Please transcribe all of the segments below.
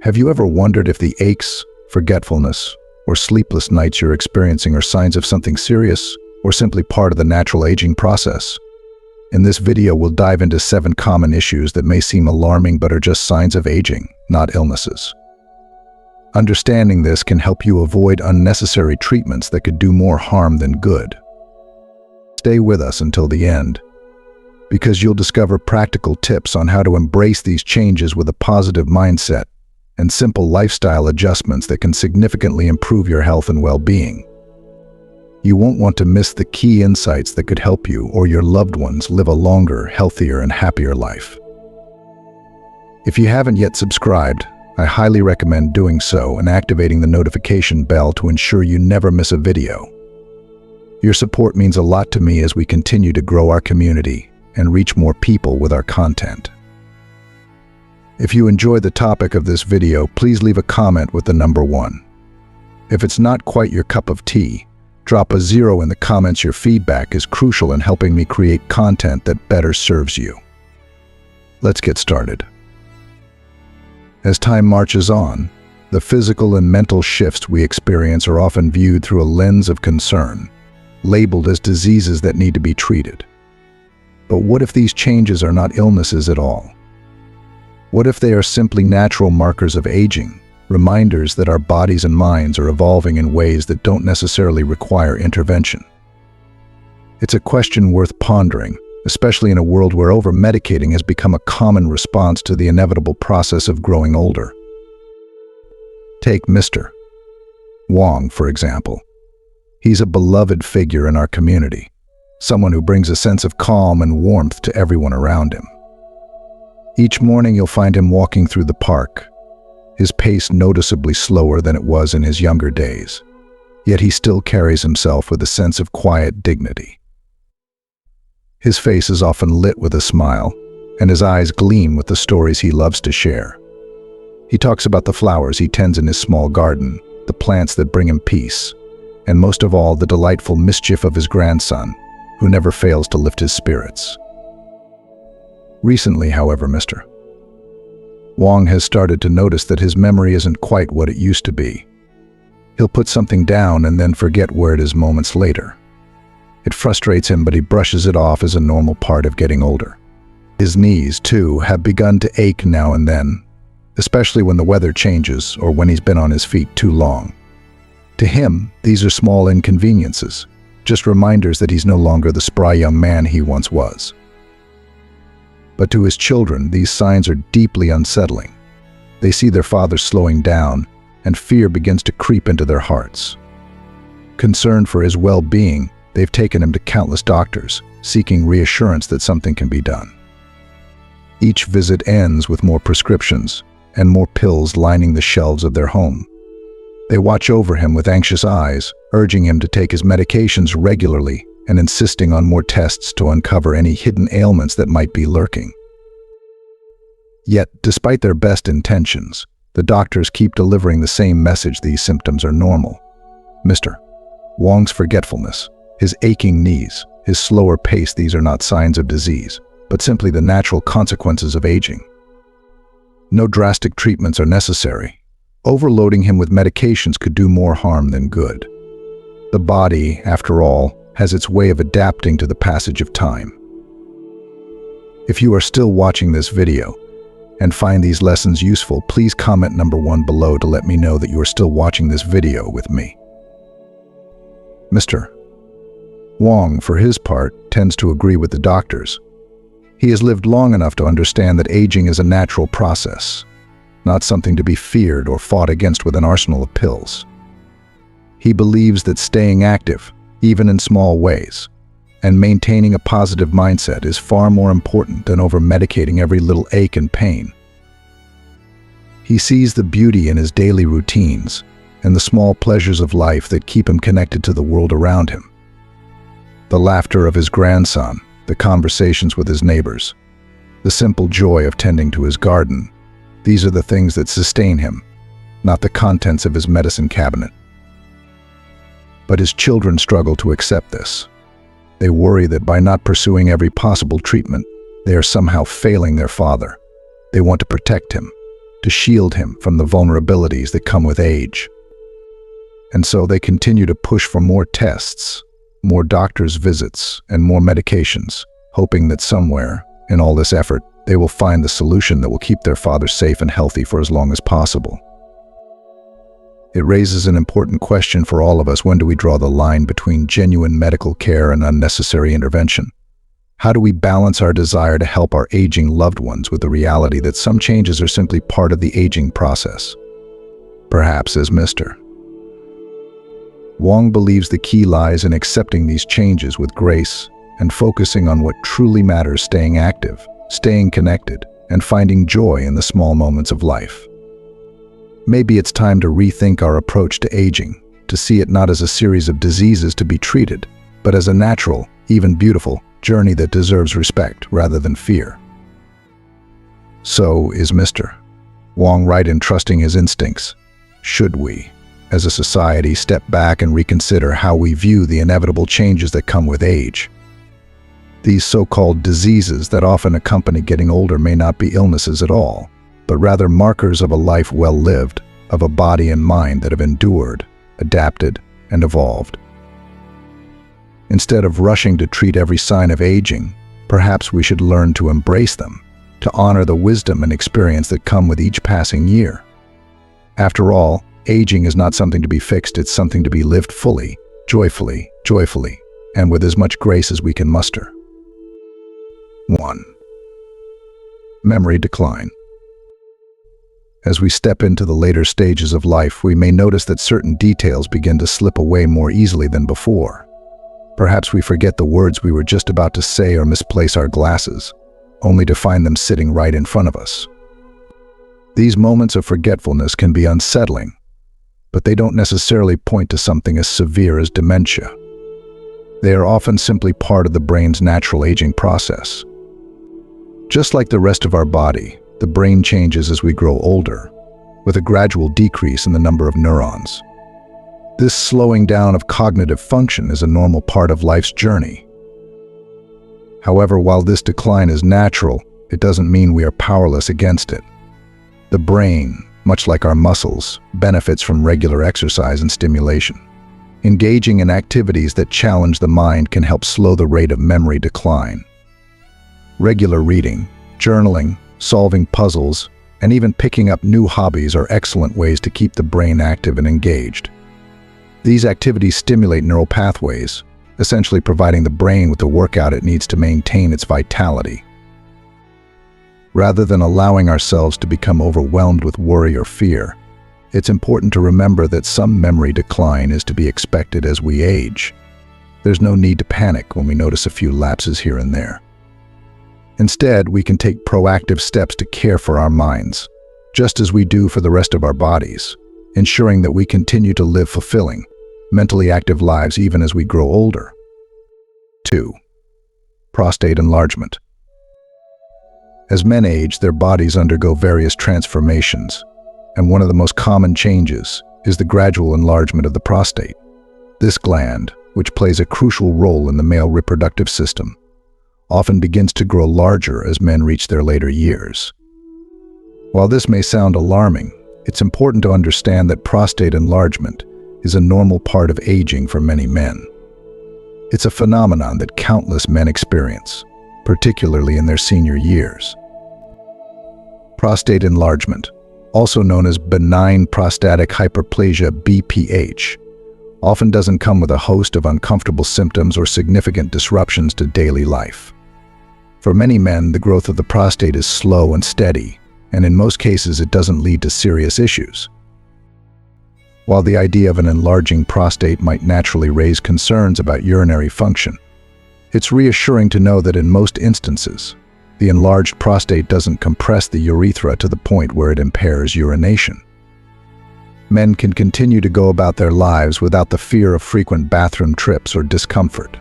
Have you ever wondered if the aches, forgetfulness, or sleepless nights you're experiencing are signs of something serious or simply part of the natural aging process? In this video, we'll dive into 7 common issues that may seem alarming but are just signs of aging, not illnesses. Understanding this can help you avoid unnecessary treatments that could do more harm than good. Stay with us until the end, because you'll discover practical tips on how to embrace these changes with a positive mindset and simple lifestyle adjustments that can significantly improve your health and well-being. You won't want to miss the key insights that could help you or your loved ones live a longer, healthier, and happier life. If you haven't yet subscribed, I highly recommend doing so and activating the notification bell to ensure you never miss a video. Your support means a lot to me as we continue to grow our community and reach more people with our content. If you enjoy the topic of this video, please leave a comment with the number 1. If it's not quite your cup of tea, drop a 0 in the comments. Your feedback is crucial in helping me create content that better serves you. Let's get started. As time marches on, the physical and mental shifts we experience are often viewed through a lens of concern, labeled as diseases that need to be treated. But what if these changes are not illnesses at all? What if they are simply natural markers of aging, reminders that our bodies and minds are evolving in ways that don't necessarily require intervention? It's a question worth pondering, especially in a world where over-medicating has become a common response to the inevitable process of growing older. Take Mr. Wong, for example. He's a beloved figure in our community, someone who brings a sense of calm and warmth to everyone around him. Each morning you'll find him walking through the park, his pace noticeably slower than it was in his younger days, yet he still carries himself with a sense of quiet dignity. His face is often lit with a smile, and his eyes gleam with the stories he loves to share. He talks about the flowers he tends in his small garden, the plants that bring him peace, and most of all, the delightful mischief of his grandson, who never fails to lift his spirits. Recently, however, Mr. Wong has started to notice that his memory isn't quite what it used to be. He'll put something down and then forget where it is moments later. It frustrates him, but he brushes it off as a normal part of getting older. His knees, too, have begun to ache now and then, especially when the weather changes or when he's been on his feet too long. To him, these are small inconveniences, just reminders that he's no longer the spry young man he once was. But to his children, these signs are deeply unsettling. They see their father slowing down, and fear begins to creep into their hearts. Concerned for his well-being, they've taken him to countless doctors, seeking reassurance that something can be done. Each visit ends with more prescriptions and more pills lining the shelves of their home. They watch over him with anxious eyes, urging him to take his medications regularly and insisting on more tests to uncover any hidden ailments that might be lurking. Yet, despite their best intentions, the doctors keep delivering the same message: these symptoms are normal. Mr. Wong's forgetfulness, his aching knees, his slower pace, these are not signs of disease, but simply the natural consequences of aging. No drastic treatments are necessary. Overloading him with medications could do more harm than good. The body, after all, has its way of adapting to the passage of time. If you are still watching this video and find these lessons useful, please comment number 1 below to let me know that you are still watching this video with me. Mr. Wong, for his part, tends to agree with the doctors. He has lived long enough to understand that aging is a natural process, not something to be feared or fought against with an arsenal of pills. He believes that staying active, even in small ways, and maintaining a positive mindset is far more important than over-medicating every little ache and pain. He sees the beauty in his daily routines and the small pleasures of life that keep him connected to the world around him. The laughter of his grandson, the conversations with his neighbors, the simple joy of tending to his garden, these are the things that sustain him, not the contents of his medicine cabinet. But his children struggle to accept this. They worry that by not pursuing every possible treatment, they are somehow failing their father. They want to protect him, to shield him from the vulnerabilities that come with age. And so they continue to push for more tests, more doctors' visits, and more medications, hoping that somewhere, in all this effort, they will find the solution that will keep their father safe and healthy for as long as possible. It raises an important question for all of us: when do we draw the line between genuine medical care and unnecessary intervention? How do we balance our desire to help our aging loved ones with the reality that some changes are simply part of the aging process? Perhaps as Mr. Wong believes the key lies in accepting these changes with grace and focusing on what truly matters: staying active, staying connected, and finding joy in the small moments of life. Maybe it's time to rethink our approach to aging, to see it not as a series of diseases to be treated, but as a natural, even beautiful, journey that deserves respect rather than fear. So, is Mr. Wong right in trusting his instincts? Should we, as a society, step back and reconsider how we view the inevitable changes that come with age? These so-called diseases that often accompany getting older may not be illnesses at all, but rather markers of a life well lived, of a body and mind that have endured, adapted, and evolved. Instead of rushing to treat every sign of aging, perhaps we should learn to embrace them, to honor the wisdom and experience that come with each passing year. After all, aging is not something to be fixed, it's something to be lived fully, joyfully, and with as much grace as we can muster. 1. Memory decline. As we step into the later stages of life, we may notice that certain details begin to slip away more easily than before. Perhaps we forget the words we were just about to say or misplace our glasses, only to find them sitting right in front of us. These moments of forgetfulness can be unsettling, but they don't necessarily point to something as severe as dementia. They are often simply part of the brain's natural aging process. Just like the rest of our body, the brain changes as we grow older, with a gradual decrease in the number of neurons. This slowing down of cognitive function is a normal part of life's journey. However, while this decline is natural, it doesn't mean we are powerless against it. The brain, much like our muscles, benefits from regular exercise and stimulation. Engaging in activities that challenge the mind can help slow the rate of memory decline. Regular reading, journaling, solving puzzles, and even picking up new hobbies are excellent ways to keep the brain active and engaged. These activities stimulate neural pathways, essentially providing the brain with the workout it needs to maintain its vitality. Rather than allowing ourselves to become overwhelmed with worry or fear, it's important to remember that some memory decline is to be expected as we age. There's no need to panic when we notice a few lapses here and there. Instead, we can take proactive steps to care for our minds, just as we do for the rest of our bodies, ensuring that we continue to live fulfilling, mentally active lives even as we grow older. 2. Prostate enlargement. As men age, their bodies undergo various transformations, and one of the most common changes is the gradual enlargement of the prostate. This gland, which plays a crucial role in the male reproductive system, often begins to grow larger as men reach their later years. While this may sound alarming, it's important to understand that prostate enlargement is a normal part of aging for many men. It's a phenomenon that countless men experience, particularly in their senior years. Prostate enlargement, also known as benign prostatic hyperplasia (BPH, often doesn't come with a host of uncomfortable symptoms or significant disruptions to daily life. For many men, the growth of the prostate is slow and steady, and in most cases it doesn't lead to serious issues. While the idea of an enlarging prostate might naturally raise concerns about urinary function, it's reassuring to know that in most instances, the enlarged prostate doesn't compress the urethra to the point where it impairs urination. Men can continue to go about their lives without the fear of frequent bathroom trips or discomfort.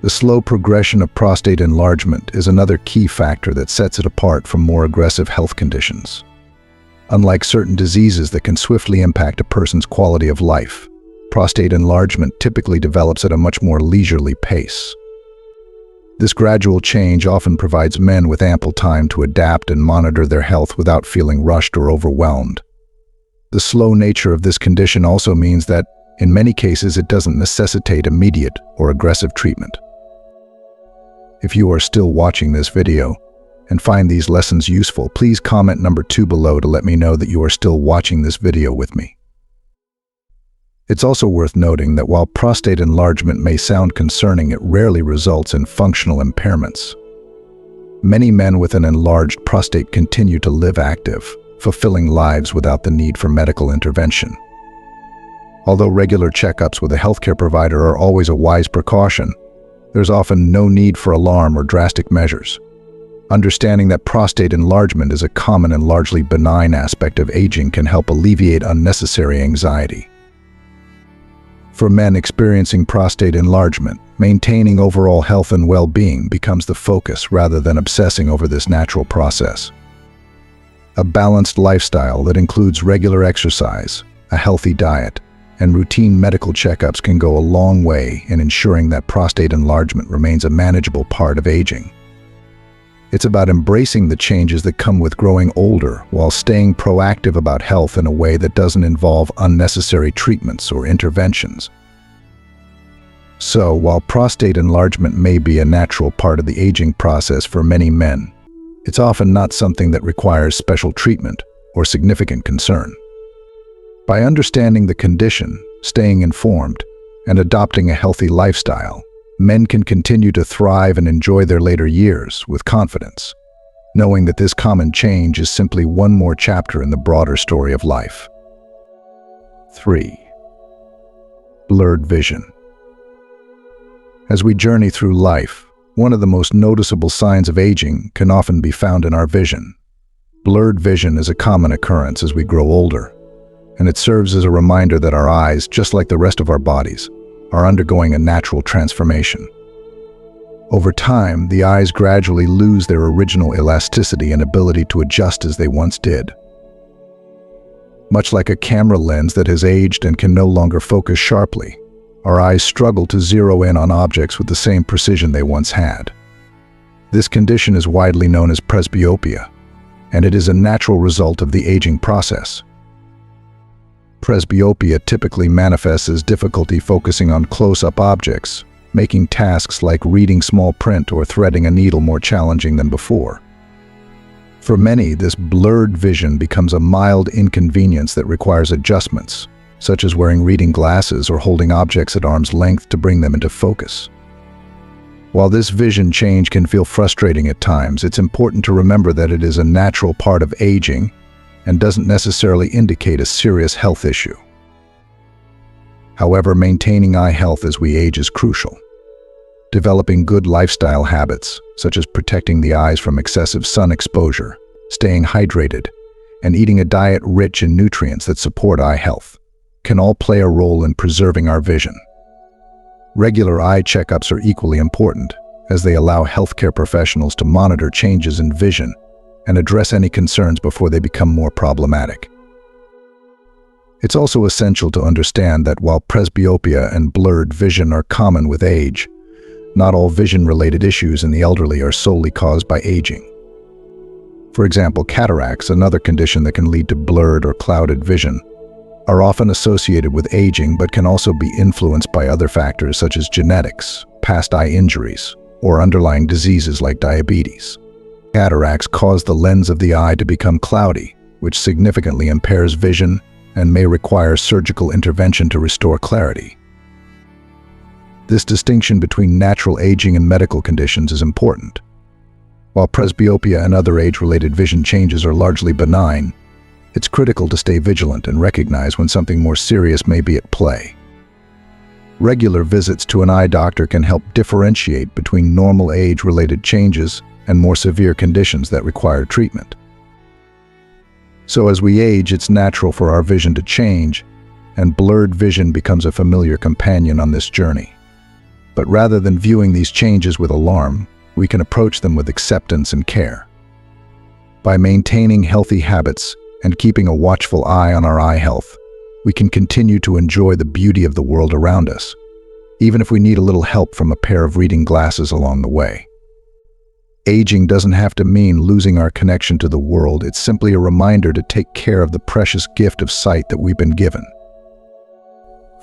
The slow progression of prostate enlargement is another key factor that sets it apart from more aggressive health conditions. Unlike certain diseases that can swiftly impact a person's quality of life, prostate enlargement typically develops at a much more leisurely pace. This gradual change often provides men with ample time to adapt and monitor their health without feeling rushed or overwhelmed. The slow nature of this condition also means that, in many cases, it doesn't necessitate immediate or aggressive treatment. If you are still watching this video and find these lessons useful, please comment number 2 below to let me know that you are still watching this video with me. It's also worth noting that while prostate enlargement may sound concerning, it rarely results in functional impairments. Many men with an enlarged prostate continue to live active, fulfilling lives without the need for medical intervention. Although regular checkups with a healthcare provider are always a wise precaution, there's often no need for alarm or drastic measures. Understanding that prostate enlargement is a common and largely benign aspect of aging can help alleviate unnecessary anxiety. For men experiencing prostate enlargement, maintaining overall health and well-being becomes the focus rather than obsessing over this natural process. A balanced lifestyle that includes regular exercise, a healthy diet, and routine medical checkups can go a long way in ensuring that prostate enlargement remains a manageable part of aging. It's about embracing the changes that come with growing older while staying proactive about health in a way that doesn't involve unnecessary treatments or interventions. So, while prostate enlargement may be a natural part of the aging process for many men, it's often not something that requires special treatment or significant concern. By understanding the condition, staying informed, and adopting a healthy lifestyle, men can continue to thrive and enjoy their later years with confidence, knowing that this common change is simply one more chapter in the broader story of life. 3. Blurred vision. As we journey through life, one of the most noticeable signs of aging can often be found in our vision. Blurred vision is a common occurrence as we grow older, and it serves as a reminder that our eyes, just like the rest of our bodies, are undergoing a natural transformation. Over time, the eyes gradually lose their original elasticity and ability to adjust as they once did. Much like a camera lens that has aged and can no longer focus sharply, our eyes struggle to zero in on objects with the same precision they once had. This condition is widely known as presbyopia, and it is a natural result of the aging process. Presbyopia typically manifests as difficulty focusing on close-up objects, making tasks like reading small print or threading a needle more challenging than before. For many, this blurred vision becomes a mild inconvenience that requires adjustments, such as wearing reading glasses or holding objects at arm's length to bring them into focus. While this vision change can feel frustrating at times, it's important to remember that it is a natural part of aging and doesn't necessarily indicate a serious health issue. However, maintaining eye health as we age is crucial. Developing good lifestyle habits, such as protecting the eyes from excessive sun exposure, staying hydrated, and eating a diet rich in nutrients that support eye health, can all play a role in preserving our vision. Regular eye checkups are equally important, as they allow healthcare professionals to monitor changes in vision and address any concerns before they become more problematic. It's also essential to understand that while presbyopia and blurred vision are common with age, not all vision-related issues in the elderly are solely caused by aging. For example, cataracts, another condition that can lead to blurred or clouded vision, are often associated with aging but can also be influenced by other factors such as genetics, past eye injuries, or underlying diseases like diabetes. Cataracts cause the lens of the eye to become cloudy, which significantly impairs vision and may require surgical intervention to restore clarity. This distinction between natural aging and medical conditions is important. While presbyopia and other age-related vision changes are largely benign, it's critical to stay vigilant and recognize when something more serious may be at play. Regular visits to an eye doctor can help differentiate between normal age-related changes and more severe conditions that require treatment. So as we age, it's natural for our vision to change, and blurred vision becomes a familiar companion on this journey. But rather than viewing these changes with alarm, we can approach them with acceptance and care. By maintaining healthy habits and keeping a watchful eye on our eye health, we can continue to enjoy the beauty of the world around us, even if we need a little help from a pair of reading glasses along the way. Aging doesn't have to mean losing our connection to the world. It's simply a reminder to take care of the precious gift of sight that we've been given.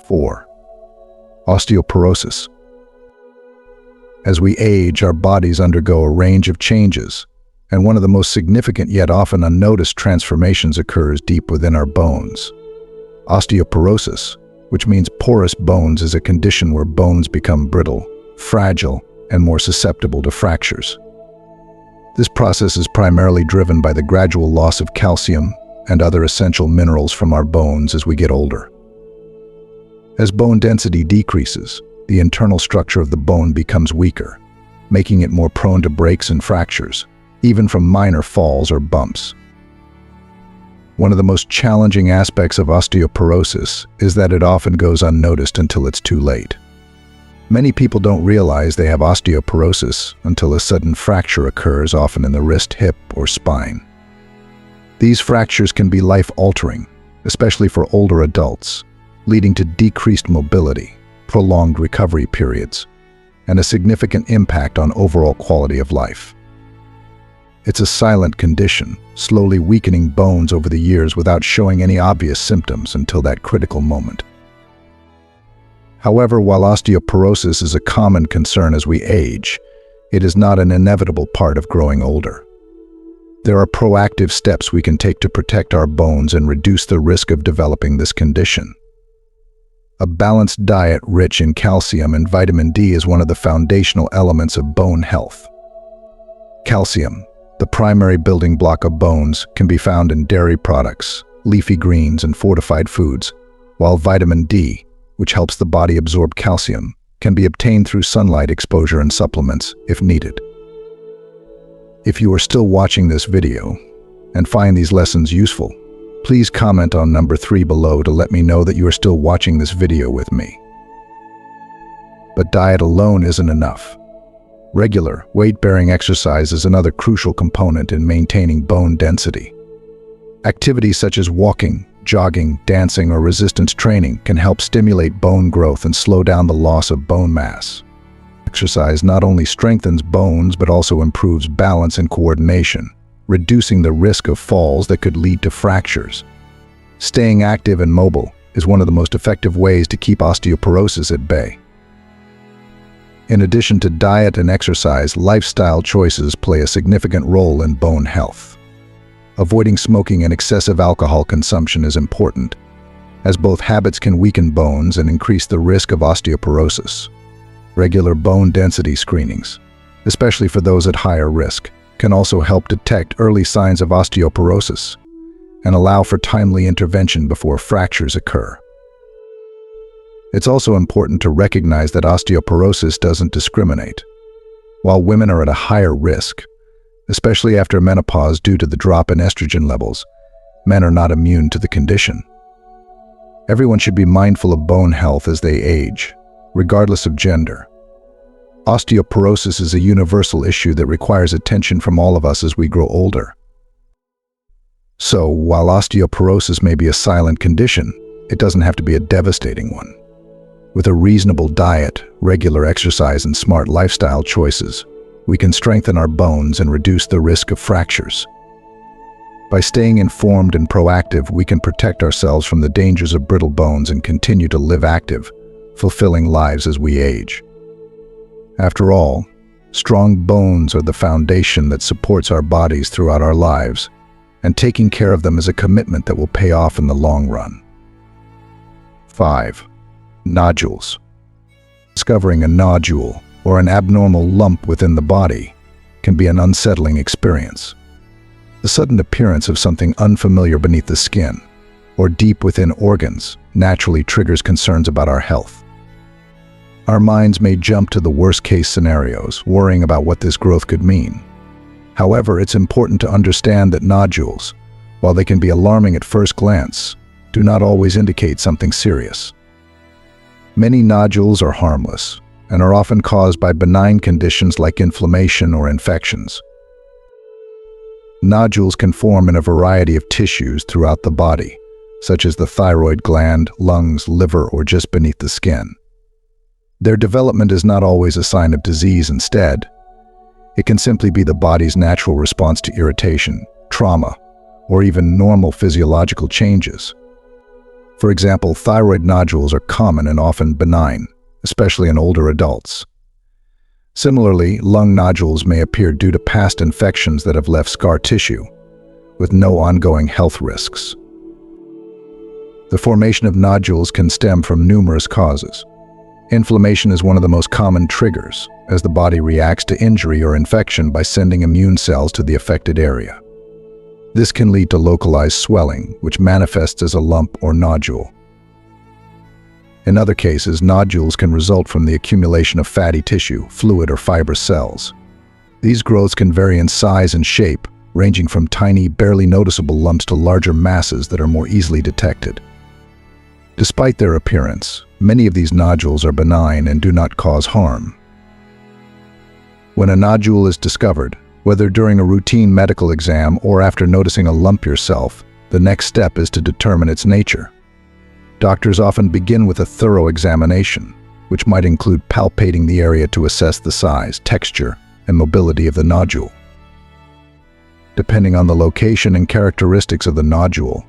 4. Osteoporosis. As we age, our bodies undergo a range of changes, and one of the most significant yet often unnoticed transformations occurs deep within our bones. Osteoporosis, which means porous bones, is a condition where bones become brittle, fragile, and more susceptible to fractures. This process is primarily driven by the gradual loss of calcium and other essential minerals from our bones as we get older. As bone density decreases, the internal structure of the bone becomes weaker, making it more prone to breaks and fractures, even from minor falls or bumps. One of the most challenging aspects of osteoporosis is that it often goes unnoticed until it's too late. Many people don't realize they have osteoporosis until a sudden fracture occurs, often in the wrist, hip, or spine. These fractures can be life-altering, especially for older adults, leading to decreased mobility, prolonged recovery periods, and a significant impact on overall quality of life. It's a silent condition, slowly weakening bones over the years without showing any obvious symptoms until that critical moment. However, while osteoporosis is a common concern as we age, it is not an inevitable part of growing older. There are proactive steps we can take to protect our bones and reduce the risk of developing this condition. A balanced diet rich in calcium and vitamin D is one of the foundational elements of bone health. Calcium, the primary building block of bones, can be found in dairy products, leafy greens, and fortified foods, while vitamin D, which helps the body absorb calcium, can be obtained through sunlight exposure and supplements if needed. If you are still watching this video and find these lessons useful, please comment on number 3 below to let me know that you are still watching this video with me. But diet alone isn't enough. Regular, weight-bearing exercise is another crucial component in maintaining bone density. Activities such as walking, jogging, dancing, or resistance training can help stimulate bone growth and slow down the loss of bone mass. Exercise not only strengthens bones but also improves balance and coordination, reducing the risk of falls that could lead to fractures. Staying active and mobile is one of the most effective ways to keep osteoporosis at bay. In addition to diet and exercise, lifestyle choices play a significant role in bone health. Avoiding smoking and excessive alcohol consumption is important, as both habits can weaken bones and increase the risk of osteoporosis. Regular bone density screenings, especially for those at higher risk, can also help detect early signs of osteoporosis and allow for timely intervention before fractures occur. It's also important to recognize that osteoporosis doesn't discriminate. While women are at a higher risk, especially after menopause due to the drop in estrogen levels, men are not immune to the condition. Everyone should be mindful of bone health as they age, regardless of gender. Osteoporosis is a universal issue that requires attention from all of us as we grow older. So, while osteoporosis may be a silent condition, it doesn't have to be a devastating one. With a reasonable diet, regular exercise, and smart lifestyle choices, we can strengthen our bones and reduce the risk of fractures. By staying informed and proactive, we can protect ourselves from the dangers of brittle bones and continue to live active, fulfilling lives as we age. After all, strong bones are the foundation that supports our bodies throughout our lives, and taking care of them is a commitment that will pay off in the long run. 5. Nodules. Discovering a nodule, or an abnormal lump within the body, can be an unsettling experience. The sudden appearance of something unfamiliar beneath the skin, or deep within organs, naturally triggers concerns about our health. Our minds may jump to the worst-case scenarios, worrying about what this growth could mean. However, it's important to understand that nodules, while they can be alarming at first glance, do not always indicate something serious. Many nodules are harmless and are often caused by benign conditions like inflammation or infections. Nodules can form in a variety of tissues throughout the body, such as the thyroid gland, lungs, liver, or just beneath the skin. Their development is not always a sign of disease. Instead, It can simply be the body's natural response to irritation, trauma, or even normal physiological changes. For example, thyroid nodules are common and often benign, especially in older adults. Similarly, lung nodules may appear due to past infections that have left scar tissue, with no ongoing health risks. The formation of nodules can stem from numerous causes. Inflammation is one of the most common triggers, as the body reacts to injury or infection by sending immune cells to the affected area. This can lead to localized swelling, which manifests as a lump or nodule. In other cases, nodules can result from the accumulation of fatty tissue, fluid, or fibrous cells. These growths can vary in size and shape, ranging from tiny, barely noticeable lumps to larger masses that are more easily detected. Despite their appearance, many of these nodules are benign and do not cause harm. When a nodule is discovered, whether during a routine medical exam or after noticing a lump yourself, the next step is to determine its nature. Doctors often begin with a thorough examination, which might include palpating the area to assess the size, texture, and mobility of the nodule. Depending on the location and characteristics of the nodule,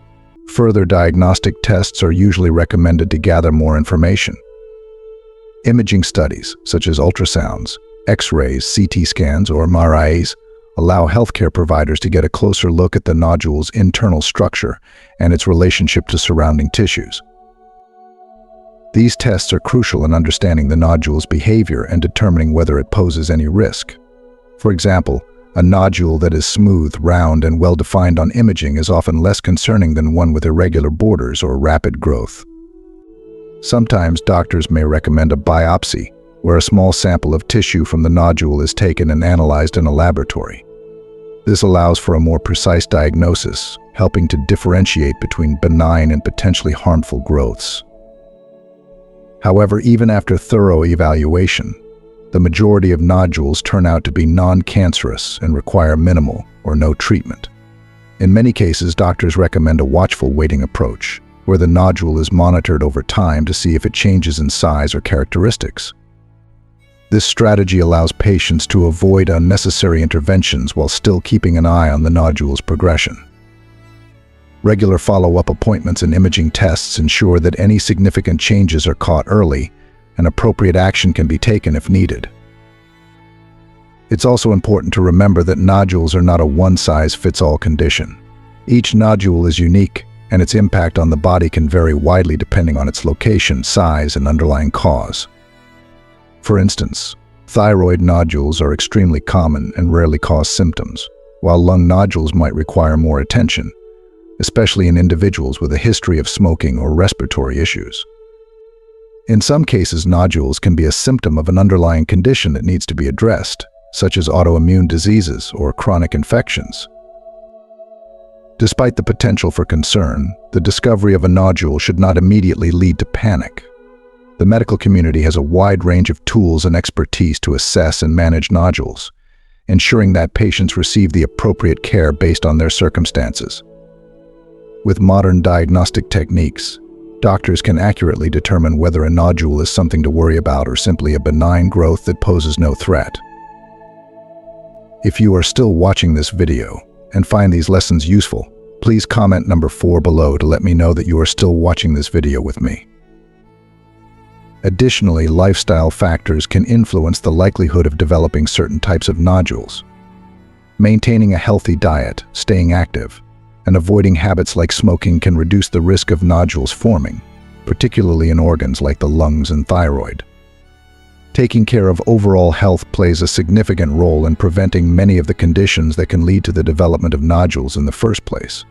further diagnostic tests are usually recommended to gather more information. Imaging studies, such as ultrasounds, X-rays, CT scans, or MRIs, allow healthcare providers to get a closer look at the nodule's internal structure and its relationship to surrounding tissues. These tests are crucial in understanding the nodule's behavior and determining whether it poses any risk. For example, a nodule that is smooth, round, and well-defined on imaging is often less concerning than one with irregular borders or rapid growth. Sometimes doctors may recommend a biopsy, where a small sample of tissue from the nodule is taken and analyzed in a laboratory. This allows for a more precise diagnosis, helping to differentiate between benign and potentially harmful growths. However, even after thorough evaluation, the majority of nodules turn out to be non-cancerous and require minimal or no treatment. In many cases, doctors recommend a watchful waiting approach, where the nodule is monitored over time to see if it changes in size or characteristics. This strategy allows patients to avoid unnecessary interventions while still keeping an eye on the nodule's progression. Regular follow-up appointments and imaging tests ensure that any significant changes are caught early and appropriate action can be taken if needed. It's also important to remember that nodules are not a one-size-fits-all condition. Each nodule is unique, and its impact on the body can vary widely depending on its location, size, and underlying cause. For instance, thyroid nodules are extremely common and rarely cause symptoms, while lung nodules might require more attention, especially in individuals with a history of smoking or respiratory issues. In some cases, nodules can be a symptom of an underlying condition that needs to be addressed, such as autoimmune diseases or chronic infections. Despite the potential for concern, the discovery of a nodule should not immediately lead to panic. The medical community has a wide range of tools and expertise to assess and manage nodules, ensuring that patients receive the appropriate care based on their circumstances. With modern diagnostic techniques, doctors can accurately determine whether a nodule is something to worry about or simply a benign growth that poses no threat. If you are still watching this video and find these lessons useful, please comment number 4 below to let me know that you are still watching this video with me. Additionally, lifestyle factors can influence the likelihood of developing certain types of nodules. Maintaining a healthy diet, staying active, and avoiding habits like smoking can reduce the risk of nodules forming, particularly in organs like the lungs and thyroid. Taking care of overall health plays a significant role in preventing many of the conditions that can lead to the development of nodules in the first place.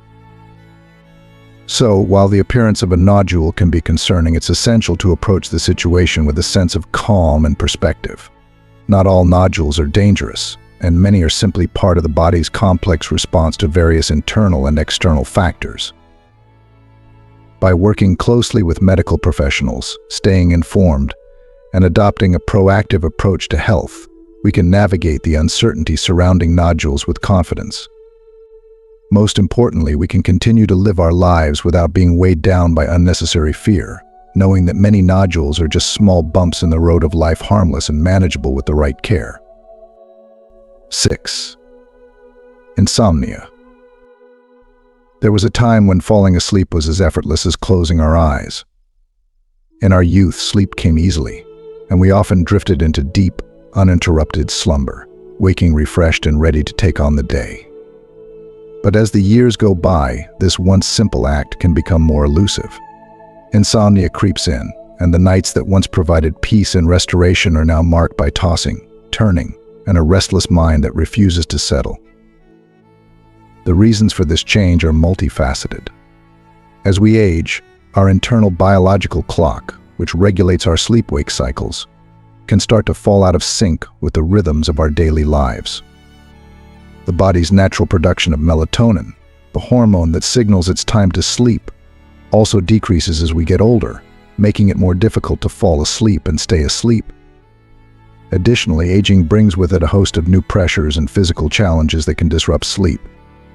So, while the appearance of a nodule can be concerning, it's essential to approach the situation with a sense of calm and perspective. Not all nodules are dangerous, and many are simply part of the body's complex response to various internal and external factors. By working closely with medical professionals, staying informed, and adopting a proactive approach to health, we can navigate the uncertainty surrounding nodules with confidence. Most importantly, we can continue to live our lives without being weighed down by unnecessary fear, knowing that many nodules are just small bumps in the road of life, harmless and manageable with the right care. 6. Insomnia. There was a time when falling asleep was as effortless as closing our eyes. In our youth, sleep came easily, and we often drifted into deep, uninterrupted slumber, waking refreshed and ready to take on the day. But as the years go by, this once simple act can become more elusive. Insomnia creeps in, and the nights that once provided peace and restoration are now marked by tossing, turning, and a restless mind that refuses to settle. The reasons for this change are multifaceted. As we age, our internal biological clock, which regulates our sleep-wake cycles, can start to fall out of sync with the rhythms of our daily lives. The body's natural production of melatonin, the hormone that signals it's time to sleep, also decreases as we get older, making it more difficult to fall asleep and stay asleep. Additionally, aging brings with it a host of new pressures and physical challenges that can disrupt sleep,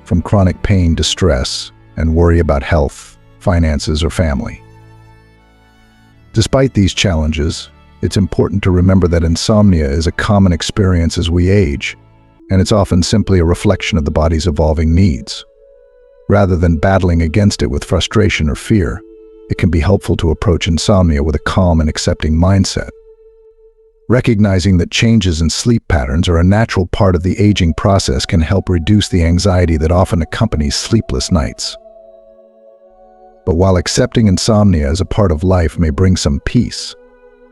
from chronic pain to stress and worry about health, finances, or family. Despite these challenges, it's important to remember that insomnia is a common experience as we age, and it's often simply a reflection of the body's evolving needs. Rather than battling against it with frustration or fear, it can be helpful to approach insomnia with a calm and accepting mindset. Recognizing that changes in sleep patterns are a natural part of the aging process can help reduce the anxiety that often accompanies sleepless nights. But while accepting insomnia as a part of life may bring some peace,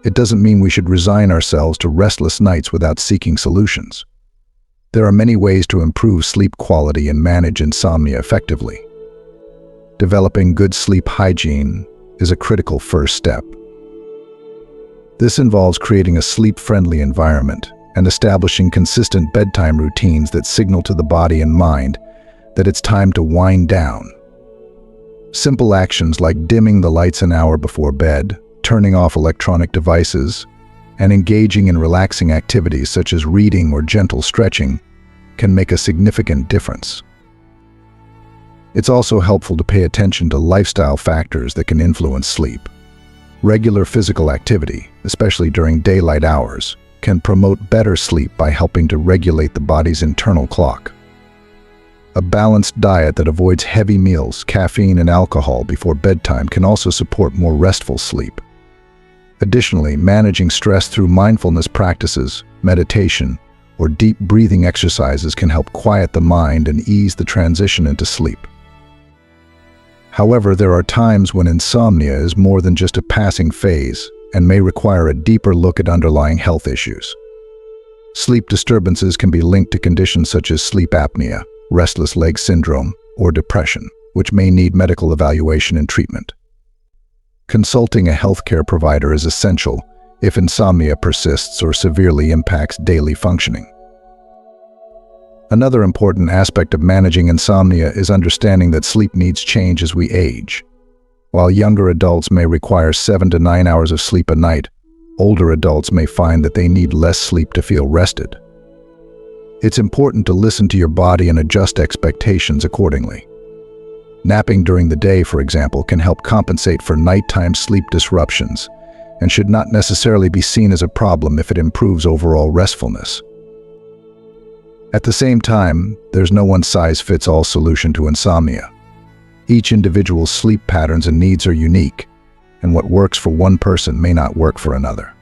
it doesn't mean we should resign ourselves to restless nights without seeking solutions. There are many ways to improve sleep quality and manage insomnia effectively. Developing good sleep hygiene is a critical first step. This involves creating a sleep-friendly environment and establishing consistent bedtime routines that signal to the body and mind that it's time to wind down. Simple actions like dimming the lights an hour before bed, turning off electronic devices, and engaging in relaxing activities such as reading or gentle stretching can make a significant difference. It's also helpful to pay attention to lifestyle factors that can influence sleep. Regular physical activity, especially during daylight hours, can promote better sleep by helping to regulate the body's internal clock. A balanced diet that avoids heavy meals, caffeine, and alcohol before bedtime can also support more restful sleep. Additionally, managing stress through mindfulness practices, meditation, or deep breathing exercises can help quiet the mind and ease the transition into sleep. However, there are times when insomnia is more than just a passing phase and may require a deeper look at underlying health issues. Sleep disturbances can be linked to conditions such as sleep apnea, restless leg syndrome, or depression, which may need medical evaluation and treatment. Consulting a healthcare provider is essential if insomnia persists or severely impacts daily functioning. Another important aspect of managing insomnia is understanding that sleep needs change as we age. While younger adults may require 7 to 9 hours of sleep a night, older adults may find that they need less sleep to feel rested. It's important to listen to your body and adjust expectations accordingly. Napping during the day, for example, can help compensate for nighttime sleep disruptions and should not necessarily be seen as a problem if it improves overall restfulness. At the same time, there's no one-size-fits-all solution to insomnia. Each individual's sleep patterns and needs are unique, and what works for one person may not work for another.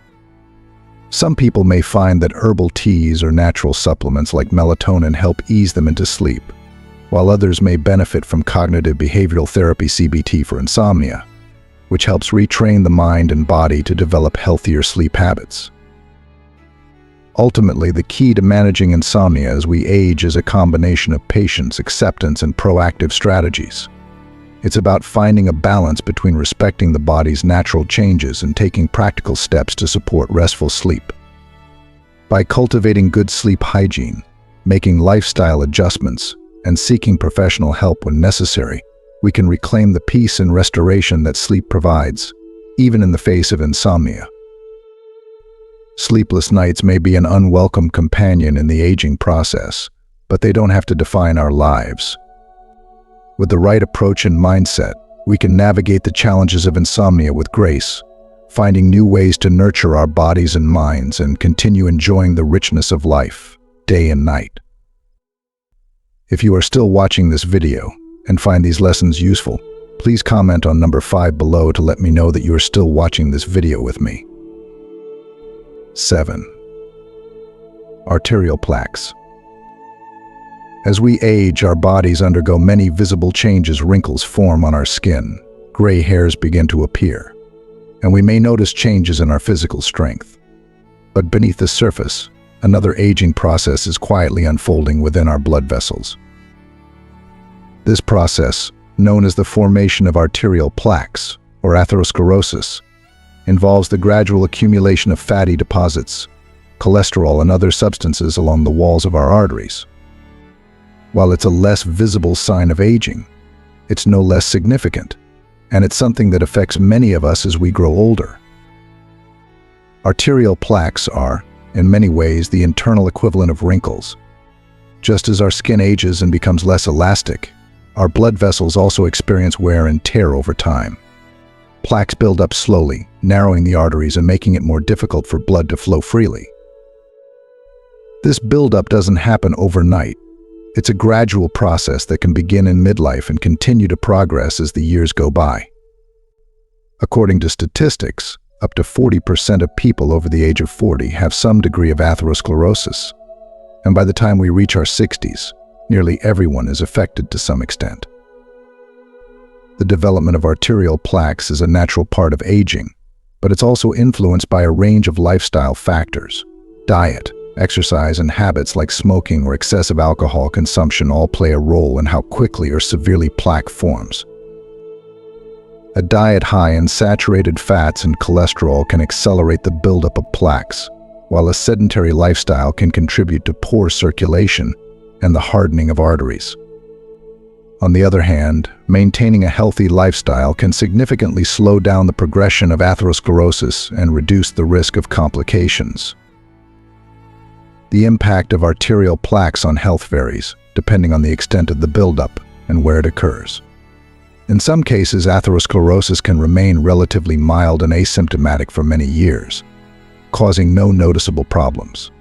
Some people may find that herbal teas or natural supplements like melatonin help ease them into sleep, while others may benefit from cognitive behavioral therapy (CBT) for insomnia, which helps retrain the mind and body to develop healthier sleep habits. Ultimately, the key to managing insomnia as we age is a combination of patience, acceptance, and proactive strategies. It's about finding a balance between respecting the body's natural changes and taking practical steps to support restful sleep. By cultivating good sleep hygiene, making lifestyle adjustments, and seeking professional help when necessary, we can reclaim the peace and restoration that sleep provides, even in the face of insomnia. Sleepless nights may be an unwelcome companion in the aging process, but they don't have to define our lives. With the right approach and mindset, we can navigate the challenges of insomnia with grace, finding new ways to nurture our bodies and minds and continue enjoying the richness of life. day and night. If you are still watching this video and find these lessons useful, please comment on number 5 below to let me know that you are still watching this video with me. 7. Arterial plaques. As we age, our bodies undergo many visible changes. Wrinkles form on our skin, gray hairs begin to appear, and we may notice changes in our physical strength. But beneath the surface, another aging process is quietly unfolding within our blood vessels. This process, known as the formation of arterial plaques, or atherosclerosis, involves the gradual accumulation of fatty deposits, cholesterol, and other substances along the walls of our arteries. While it's a less visible sign of aging, it's no less significant, and it's something that affects many of us as we grow older. Arterial plaques are, in many ways, the internal equivalent of wrinkles. Just as our skin ages and becomes less elastic, our blood vessels also experience wear and tear over time. Plaques build up slowly, narrowing the arteries and making it more difficult for blood to flow freely. This buildup doesn't happen overnight. It's a gradual process that can begin in midlife and continue to progress as the years go by. According to statistics, up to 40% of people over the age of 40 have some degree of atherosclerosis. And by the time we reach our 60s, nearly everyone is affected to some extent. The development of arterial plaques is a natural part of aging, but it's also influenced by a range of lifestyle factors. Diet, exercise, and habits like smoking or excessive alcohol consumption all play a role in how quickly or severely plaque forms. A diet high in saturated fats and cholesterol can accelerate the buildup of plaques, while a sedentary lifestyle can contribute to poor circulation and the hardening of arteries. On the other hand, maintaining a healthy lifestyle can significantly slow down the progression of atherosclerosis and reduce the risk of complications. The impact of arterial plaques on health varies, depending on the extent of the buildup and where it occurs. In some cases, atherosclerosis can remain relatively mild and asymptomatic for many years, causing no noticeable problems.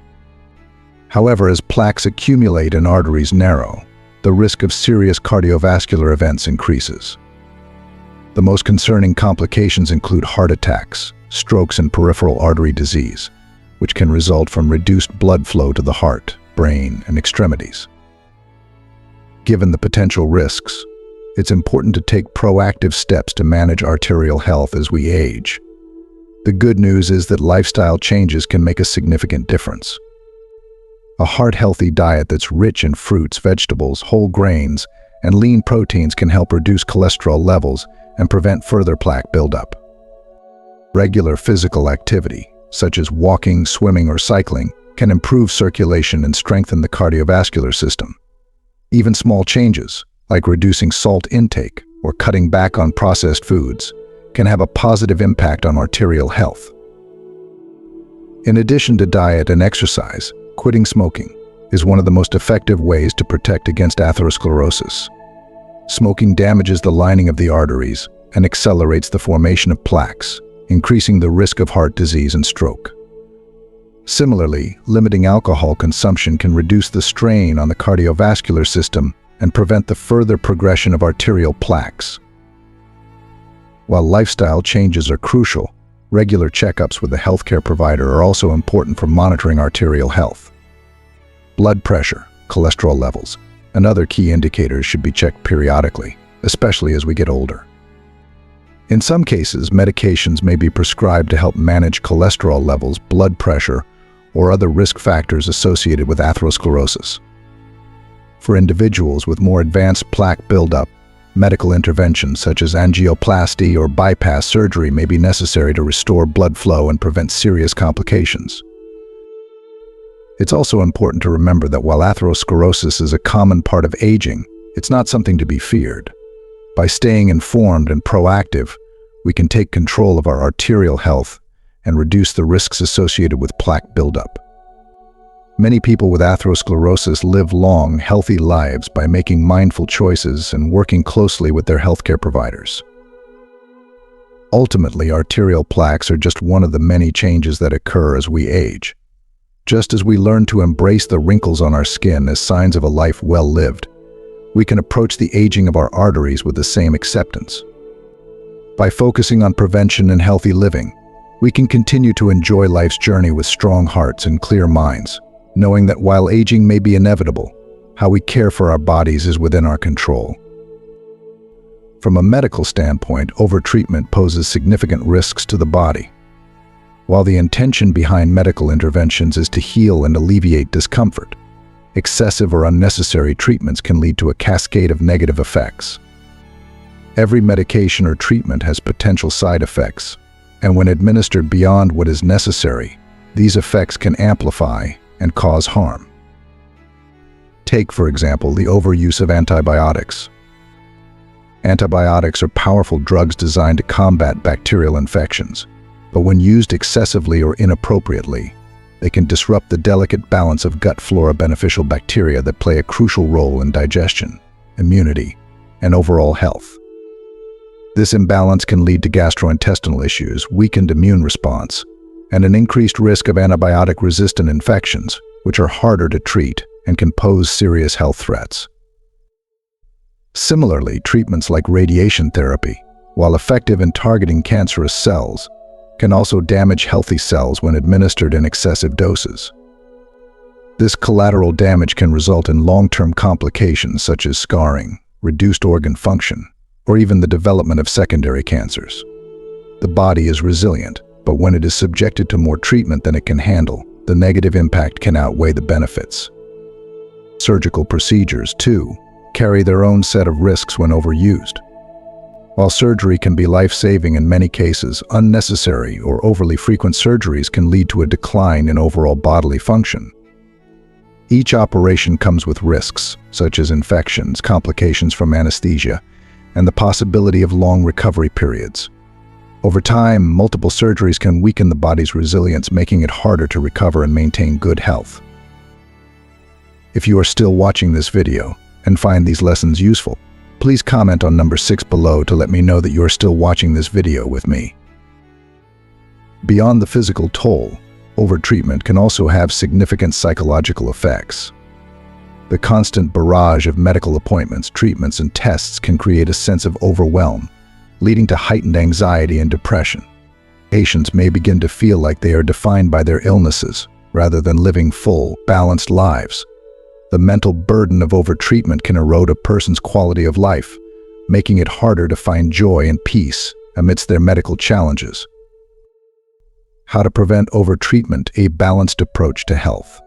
However, as plaques accumulate and arteries narrow, the risk of serious cardiovascular events increases. The most concerning complications include heart attacks, strokes, and peripheral artery disease, which can result from reduced blood flow to the heart, brain, and extremities. Given the potential risks, it's important to take proactive steps to manage arterial health as we age. The good news is that lifestyle changes can make a significant difference. A heart-healthy diet that's rich in fruits, vegetables, whole grains, and lean proteins can help reduce cholesterol levels and prevent further plaque buildup. Regular physical activity, such as walking, swimming, or cycling, can improve circulation and strengthen the cardiovascular system. Even small changes, like reducing salt intake or cutting back on processed foods, can have a positive impact on arterial health. In addition to diet and exercise, quitting smoking is one of the most effective ways to protect against atherosclerosis. Smoking damages the lining of the arteries and accelerates the formation of plaques, increasing the risk of heart disease and stroke. Similarly, limiting alcohol consumption can reduce the strain on the cardiovascular system and prevent the further progression of arterial plaques. While lifestyle changes are crucial, regular checkups with a healthcare provider are also important for monitoring arterial health. Blood pressure, cholesterol levels, and other key indicators should be checked periodically, especially as we get older. In some cases, medications may be prescribed to help manage cholesterol levels, blood pressure, or other risk factors associated with atherosclerosis. For individuals with more advanced plaque buildup, medical interventions such as angioplasty or bypass surgery may be necessary to restore blood flow and prevent serious complications. It's also important to remember that while atherosclerosis is a common part of aging, it's not something to be feared. By staying informed and proactive, we can take control of our arterial health and reduce the risks associated with plaque buildup. Many people with atherosclerosis live long, healthy lives by making mindful choices and working closely with their healthcare providers. Ultimately, arterial plaques are just one of the many changes that occur as we age. Just as we learn to embrace the wrinkles on our skin as signs of a life well lived, we can approach the aging of our arteries with the same acceptance. By focusing on prevention and healthy living, we can continue to enjoy life's journey with strong hearts and clear minds, knowing that while aging may be inevitable, how we care for our bodies is within our control. From a medical standpoint, overtreatment poses significant risks to the body. While the intention behind medical interventions is to heal and alleviate discomfort, excessive or unnecessary treatments can lead to a cascade of negative effects. Every medication or treatment has potential side effects, and when administered beyond what is necessary, these effects can amplify and cause harm. Take, for example, the overuse of antibiotics. Antibiotics are powerful drugs designed to combat bacterial infections, but when used excessively or inappropriately, they can disrupt the delicate balance of gut flora beneficial bacteria that play a crucial role in digestion, immunity, and overall health. This imbalance can lead to gastrointestinal issues, weakened immune response, and an increased risk of antibiotic-resistant infections, which are harder to treat and can pose serious health threats. Similarly, treatments like radiation therapy, while effective in targeting cancerous cells, can also damage healthy cells when administered in excessive doses. This collateral damage can result in long-term complications such as scarring, reduced organ function, or even the development of secondary cancers. The body is resilient, but when it is subjected to more treatment than it can handle, the negative impact can outweigh the benefits. Surgical procedures, too, carry their own set of risks when overused. While surgery can be life-saving in many cases, unnecessary or overly frequent surgeries can lead to a decline in overall bodily function. Each operation comes with risks, such as infections, complications from anesthesia, and the possibility of long recovery periods. Over time, multiple surgeries can weaken the body's resilience, making it harder to recover and maintain good health. If you are still watching this video and find these lessons useful, please comment on number 6 below to let me know that you are still watching this video with me. Beyond the physical toll, overtreatment can also have significant psychological effects. The constant barrage of medical appointments, treatments, and tests can create a sense of overwhelm, leading to heightened anxiety and depression. Patients may begin to feel like they are defined by their illnesses, rather than living full, balanced lives. The mental burden of overtreatment can erode a person's quality of life, making it harder to find joy and peace amidst their medical challenges. How to prevent overtreatment: a balanced approach to health.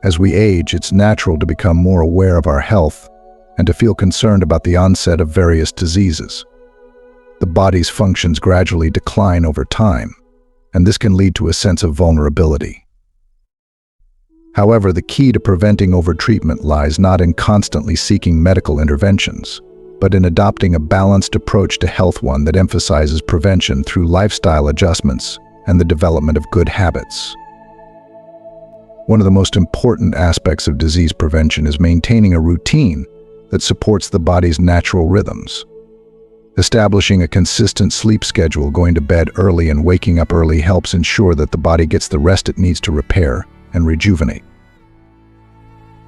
As we age, it's natural to become more aware of our health and to feel concerned about the onset of various diseases. The body's functions gradually decline over time, and this can lead to a sense of vulnerability. However, the key to preventing overtreatment lies not in constantly seeking medical interventions, but in adopting a balanced approach to health, one that emphasizes prevention through lifestyle adjustments and the development of good habits. One of the most important aspects of disease prevention is maintaining a routine that supports the body's natural rhythms. Establishing a consistent sleep schedule, going to bed early and waking up early, helps ensure that the body gets the rest it needs to repair and rejuvenate.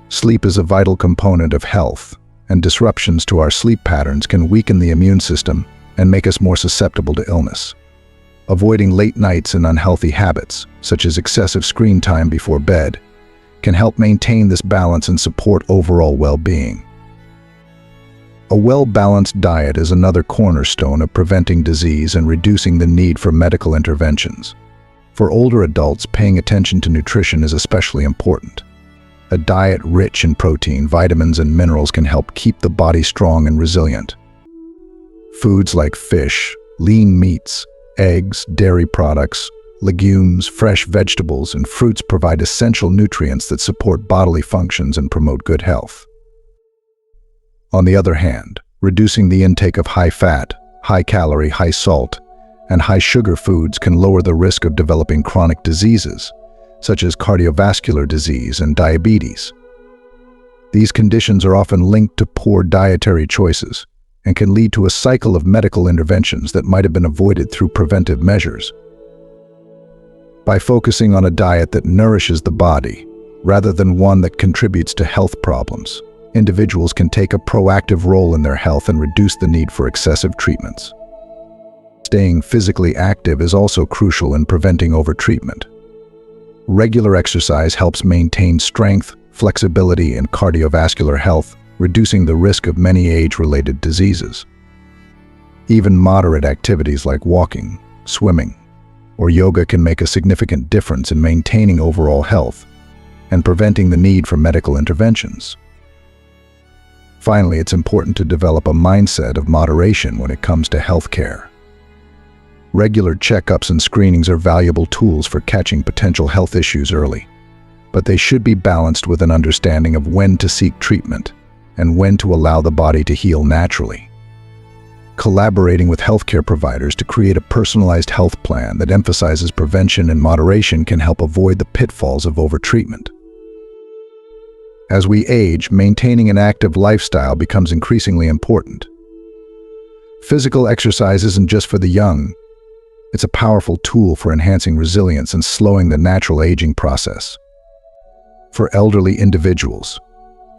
Sleep is a vital component of health, and disruptions to our sleep patterns can weaken the immune system and make us more susceptible to illness. Avoiding late nights and unhealthy habits, such as excessive screen time before bed, can help maintain this balance and support overall well-being. A well-balanced diet is another cornerstone of preventing disease and reducing the need for medical interventions. For older adults, paying attention to nutrition is especially important. A diet rich in protein, vitamins, and minerals can help keep the body strong and resilient. Foods like fish, lean meats, eggs, dairy products, legumes, fresh vegetables, and fruits provide essential nutrients that support bodily functions and promote good health. On the other hand, reducing the intake of high-fat, high-calorie, high-salt, and high-sugar foods can lower the risk of developing chronic diseases, such as cardiovascular disease and diabetes. These conditions are often linked to poor dietary choices and can lead to a cycle of medical interventions that might have been avoided through preventive measures. By focusing on a diet that nourishes the body, rather than one that contributes to health problems, individuals can take a proactive role in their health and reduce the need for excessive treatments. Staying physically active is also crucial in preventing overtreatment. Regular exercise helps maintain strength, flexibility, and cardiovascular health, reducing the risk of many age-related diseases. Even moderate activities like walking, swimming, or yoga can make a significant difference in maintaining overall health and preventing the need for medical interventions. Finally, it's important to develop a mindset of moderation when it comes to health care. Regular checkups and screenings are valuable tools for catching potential health issues early, but they should be balanced with an understanding of when to seek treatment and when to allow the body to heal naturally. Collaborating with healthcare providers to create a personalized health plan that emphasizes prevention and moderation can help avoid the pitfalls of overtreatment. As we age, maintaining an active lifestyle becomes increasingly important. Physical exercise isn't just for the young. It's a powerful tool for enhancing resilience and slowing the natural aging process. For elderly individuals,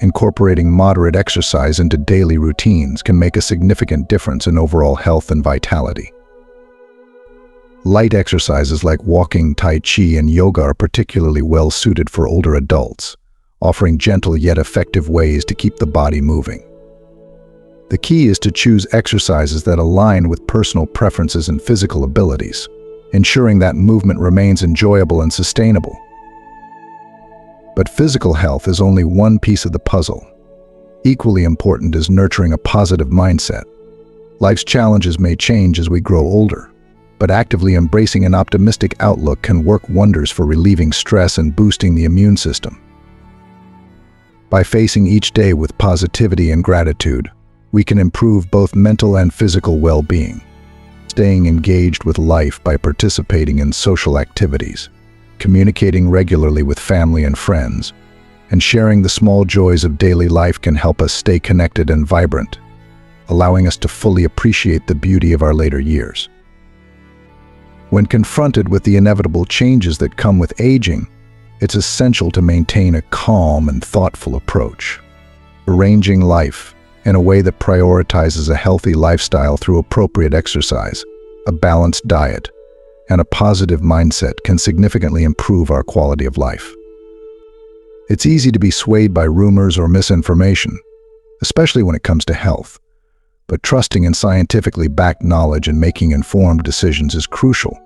incorporating moderate exercise into daily routines can make a significant difference in overall health and vitality. Light exercises like walking, tai chi, and yoga are particularly well suited for older adults, offering gentle yet effective ways to keep the body moving. The key is to choose exercises that align with personal preferences and physical abilities, ensuring that movement remains enjoyable and sustainable. But physical health is only one piece of the puzzle. Equally important is nurturing a positive mindset. Life's challenges may change as we grow older, but actively embracing an optimistic outlook can work wonders for relieving stress and boosting the immune system. By facing each day with positivity and gratitude, we can improve both mental and physical well-being. Staying engaged with life by participating in social activities, communicating regularly with family and friends, and sharing the small joys of daily life can help us stay connected and vibrant, allowing us to fully appreciate the beauty of our later years. When confronted with the inevitable changes that come with aging, it's essential to maintain a calm and thoughtful approach, arranging life in a way that prioritizes a healthy lifestyle through appropriate exercise, a balanced diet, and a positive mindset can significantly improve our quality of life. It's easy to be swayed by rumors or misinformation, especially when it comes to health, but trusting in scientifically backed knowledge and making informed decisions is crucial.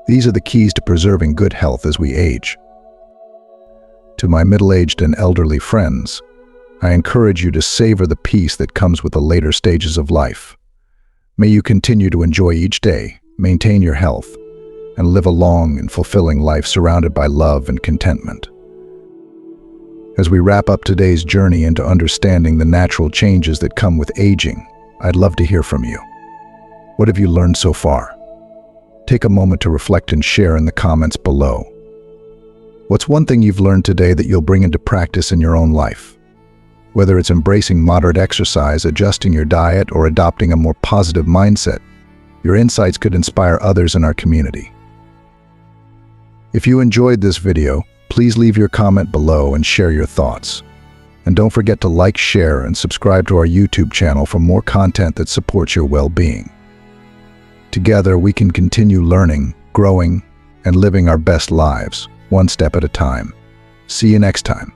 These are the keys to preserving good health as we age. To my middle-aged and elderly friends, I encourage you to savor the peace that comes with the later stages of life. May you continue to enjoy each day, maintain your health, and live a long and fulfilling life surrounded by love and contentment. As we wrap up today's journey into understanding the natural changes that come with aging, I'd love to hear from you. What have you learned so far? Take a moment to reflect and share in the comments below. What's one thing you've learned today that you'll bring into practice in your own life? Whether it's embracing moderate exercise, adjusting your diet, or adopting a more positive mindset, your insights could inspire others in our community. If you enjoyed this video, please leave your comment below and share your thoughts. And don't forget to like, share, and subscribe to our YouTube channel for more content that supports your well-being. Together, we can continue learning, growing, and living our best lives, one step at a time. See you next time.